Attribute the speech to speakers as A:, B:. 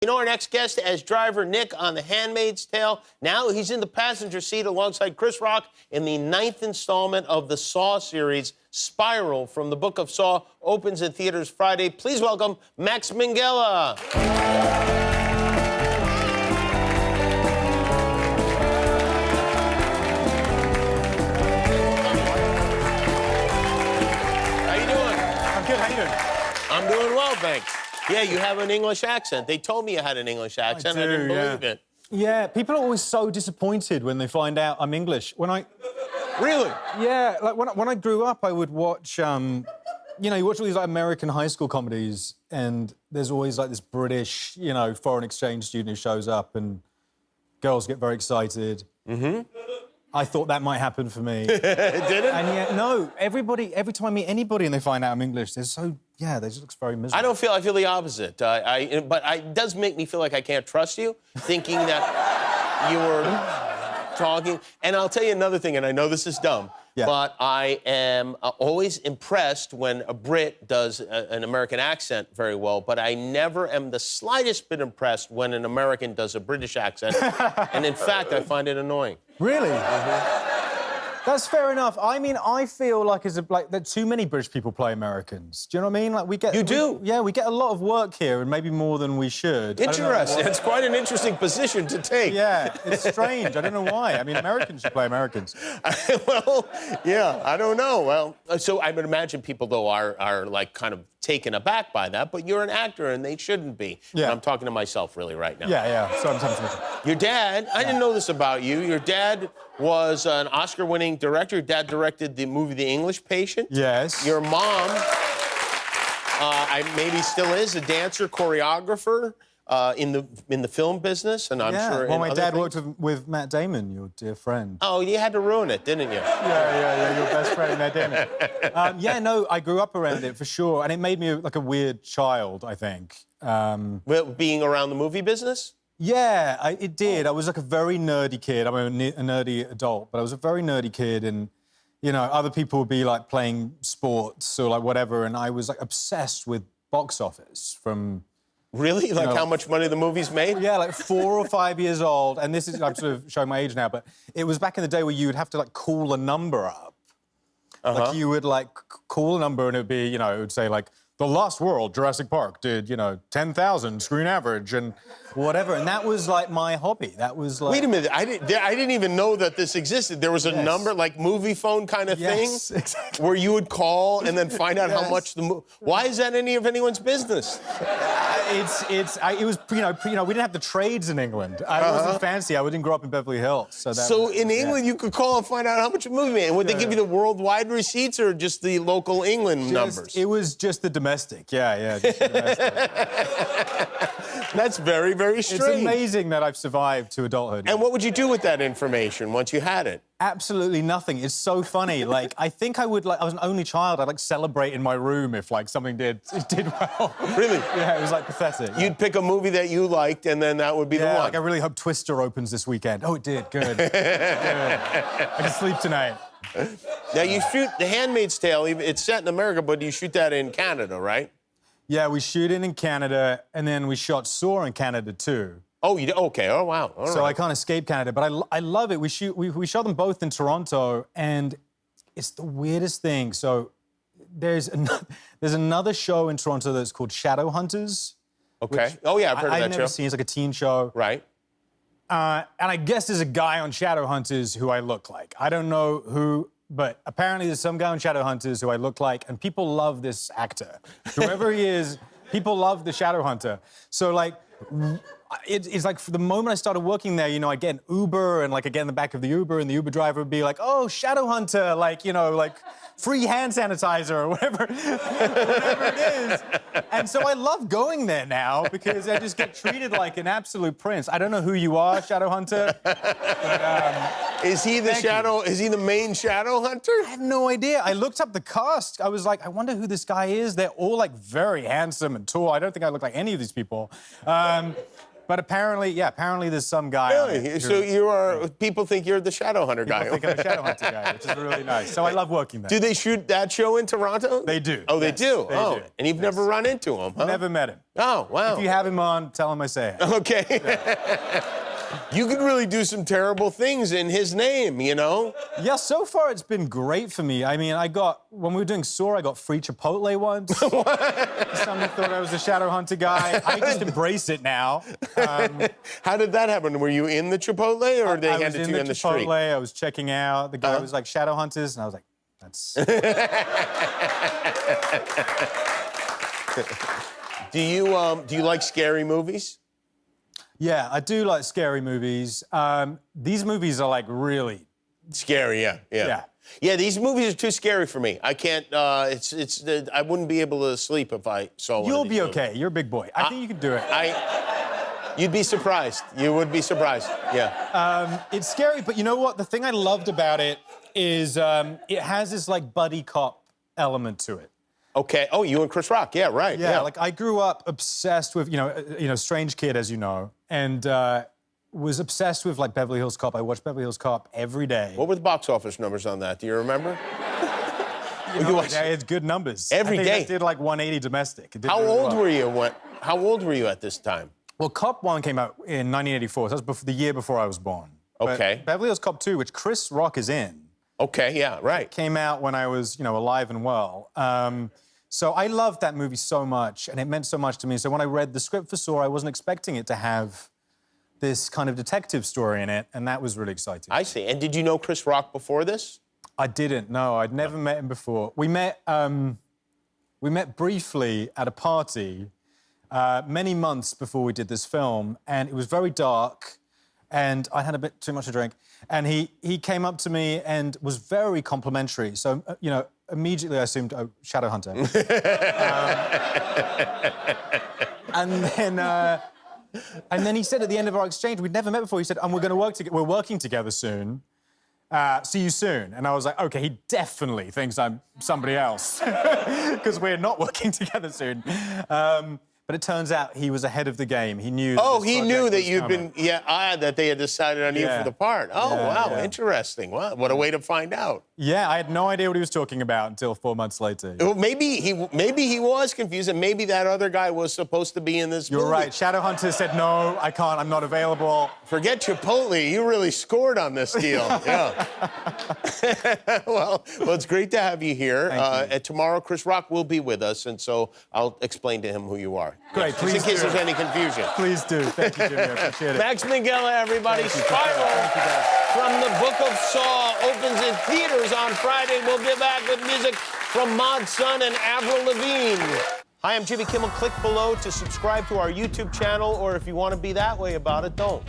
A: know our next guest as driver Nick on The Handmaid's Tale. Now he's in the passenger seat alongside Chris Rock in the 9th installment of the Saw series, Spiral, from the Book of Saw, opens in theaters Friday. Please welcome Max Minghella. I'm doing well, thanks. Yeah, you have an English accent. They told me you had an English accent. I didn't believe it.
B: Yeah, people are always so disappointed when they find out I'm English.
A: Really?
B: Yeah, like when I grew up, I would watch, you know, you watch all these like American high school comedies, and there's always like this British, you know, foreign exchange student who shows up, and girls get very excited. Mm-hmm. I thought that might happen for me.
A: Did it?
B: And yet, no, every time I meet anybody and they find out I'm English, they just looks very miserable.
A: I feel the opposite. But it does make me feel like I can't trust you, thinking that you were talking. And I'll tell you another thing, and I know this is dumb, but I am always impressed when a Brit does an American accent very well, but I never am the slightest bit impressed when an American does a British accent. And in fact, I find it annoying.
B: Really? That's fair enough. I mean, I feel like that too many British people play Americans. Do you know what I mean? Like we get.
A: You do?
B: Yeah, we get a lot of work here, and maybe more than we should.
A: Interesting. It's quite an interesting position to take.
B: Yeah, it's strange. I don't know why. I mean, Americans should play Americans.
A: Well, yeah, I don't know. Well, so I would imagine people though are like kind of taken aback by that, but you're an actor and they shouldn't be.
B: Yeah.
A: And I'm talking to myself really right now.
B: Yeah. So I'm
A: Your dad, I didn't know this about you. Your dad was an Oscar-winning director. Your dad directed the movie The English Patient.
B: Yes.
A: Your mom, maybe still is, a dancer, choreographer in the film business, and I'm sure.
B: Well, my dad worked with Matt Damon, your dear friend.
A: Oh, you had to ruin it, didn't you?
B: Yeah, your best friend, Matt Damon. Yeah, no, I grew up around it for sure, and it made me like a weird child, I think.
A: Being around the movie business?
B: Yeah, it did. I was like a very nerdy kid. I'm a nerdy adult, but I was a very nerdy kid, and, you know, other people would be, like, playing sports or, like, whatever, and I was, like, obsessed with box office from...
A: Really? Like how much money the movies made?
B: Yeah, like 4 or 5 years old, and this is... I'm sort of showing my age now, but it was back in the day where you would have to, like, call a number up. Like, you would, like, call a number, and it would be, you know, it would say, like, The Lost World, Jurassic Park, did, you know, 10,000 screen average and whatever. And that was, like, my hobby. That was, like...
A: Wait a minute. I didn't even know that this existed. There was a number, like movie phone kind of thing?
B: Exactly.
A: Where you would call and then find out how much the movie... Why is that any of anyone's business?
B: It was, you know, we didn't have the trades in England. I wasn't fancy. I didn't grow up in Beverly Hills. So
A: in England, you could call and find out how much a movie made. And would they give you the worldwide receipts or just the local England numbers?
B: It was just the domestic, yeah. Just the domestic.
A: That's very, very strange.
B: It's amazing that I've survived to adulthood.
A: And what would you do with that information once you had it?
B: Absolutely nothing. It's so funny. Like, I think I would, like, I was an only child. I'd, like, celebrate in my room if, like, something did well.
A: Really?
B: Yeah, it was, like, pathetic.
A: You'd pick a movie that you liked, and then that would be the one.
B: Like, I really hope Twister opens this weekend. Oh, it did. Good. Good. I can sleep tonight.
A: Now, you shoot The Handmaid's Tale. It's set in America, but you shoot that in Canada, right?
B: Yeah, we shoot it in Canada, and then we shot Saw in Canada, too.
A: Oh, you did? Okay. Oh, wow. All
B: so
A: right.
B: I can't escape Canada, but I love it. We shot them both in Toronto, and it's the weirdest thing. So there's another show in Toronto that's called Shadowhunters.
A: Okay. Oh, yeah, I've heard of that show.
B: I've never seen. It's like a teen show.
A: Right.
B: And I guess there's a guy on Shadowhunters who I look like. I don't know who, but apparently there's some guy on Shadowhunters who I look like, and people love this actor. Whoever he is, people love the Shadowhunter. So, like... It's like, for the moment I started working there, you know, I'd get an Uber, and, like, I'd get in the back of the Uber, and the Uber driver would be like, oh, Shadowhunter, like, you know, like, free hand sanitizer or whatever it is. And so I love going there now because I just get treated like an absolute prince. I don't know who you are, Shadowhunter. But,
A: is he the Is he the main Shadowhunter?
B: I have no idea. I looked up the cast. I was like, I wonder who this guy is. They're all, like, very handsome and tall. I don't think I look like any of these people. But apparently there's some guy.
A: Really? So people think you're the Shadowhunter guy.
B: People think I'm a Shadowhunter guy, which is really nice. So I love working there.
A: Do they shoot that show in Toronto?
B: They do.
A: Oh, they do?
B: They
A: Oh,
B: do.
A: and you've never run into him, huh?
B: Never met him.
A: Oh, wow.
B: If you have him on, tell him I say it.
A: Okay. Yeah. You could really do some terrible things in his name, you know?
B: Yeah, so far it's been great for me. I mean, when we were doing Saw, I got free Chipotle once. Somebody thought I was a Shadowhunter guy. I just embrace it now.
A: How did that happen? Were you in the Chipotle, or they handed it to you in the street?
B: I was checking out. The guy was like, Shadowhunters, and I was like, that's...
A: Do you like scary movies?
B: Yeah, I do like scary movies. These movies are like really
A: scary. Yeah. These movies are too scary for me. I can't. I wouldn't be able to sleep if I saw one.
B: You'll
A: of these
B: be okay.
A: movies.
B: You're a big boy. I think you can do it.
A: You'd be surprised. You would be surprised. Yeah.
B: It's scary, but you know what? The thing I loved about it is it has this like buddy cop element to it.
A: Okay. Oh, you and Chris Rock. Yeah, right.
B: Yeah. Like I grew up obsessed with, strange kid, as you know, and was obsessed with like Beverly Hills Cop. I watched Beverly Hills Cop every day.
A: What were the box office numbers on that? Do you remember?
B: It's good numbers.
A: Every day.
B: It did like 180 domestic.
A: How old were you? How old were you at this time?
B: Well, Cop 1 came out in 1984. So that was the year before I was born.
A: Okay.
B: But Beverly Hills Cop 2, which Chris Rock is in.
A: Okay, yeah, right.
B: Came out when I was, alive and well. So I loved that movie so much, and it meant so much to me. So when I read the script for Saw, I wasn't expecting it to have this kind of detective story in it, and that was really exciting.
A: I see. And did you know Chris Rock before this?
B: I didn't. No, I'd never met him before. We met briefly at a party many months before we did this film, and it was very dark, and I had a bit too much to drink. And he came up to me and was very complimentary. So, immediately I assumed, oh, Shadowhunter. And then he said at the end of our exchange, we'd never met before, he said, and we're working together soon. See you soon. And I was like, okay, he definitely thinks I'm somebody else because we're not working together soon. But it turns out he was ahead of the game. He knew.
A: Oh, he knew that you'd been, that they had decided on you for the part. Oh, wow, interesting. Well, what a way to find out.
B: Yeah, I had no idea what he was talking about until 4 months later.
A: Well, maybe he was confused, and maybe that other guy was supposed to be in this movie.
B: You're right. Shadowhunter said, no, I can't, I'm not available.
A: Forget Chipotle. You really scored on this deal. Yeah. well, it's great to have you here. And tomorrow, Chris Rock will be with us, and so I'll explain to him who you are.
B: Great, please
A: just in case there's any confusion.
B: Please do. Thank you, Jimmy. I appreciate it.
A: Max Minghella, everybody. Spiral from the Book of Saw opens in theaters on Friday. We'll be back with music from Mod Sun and Avril Lavigne. Hi, I'm Jimmy Kimmel. Click below to subscribe to our YouTube channel, or if you want to be that way about it, don't.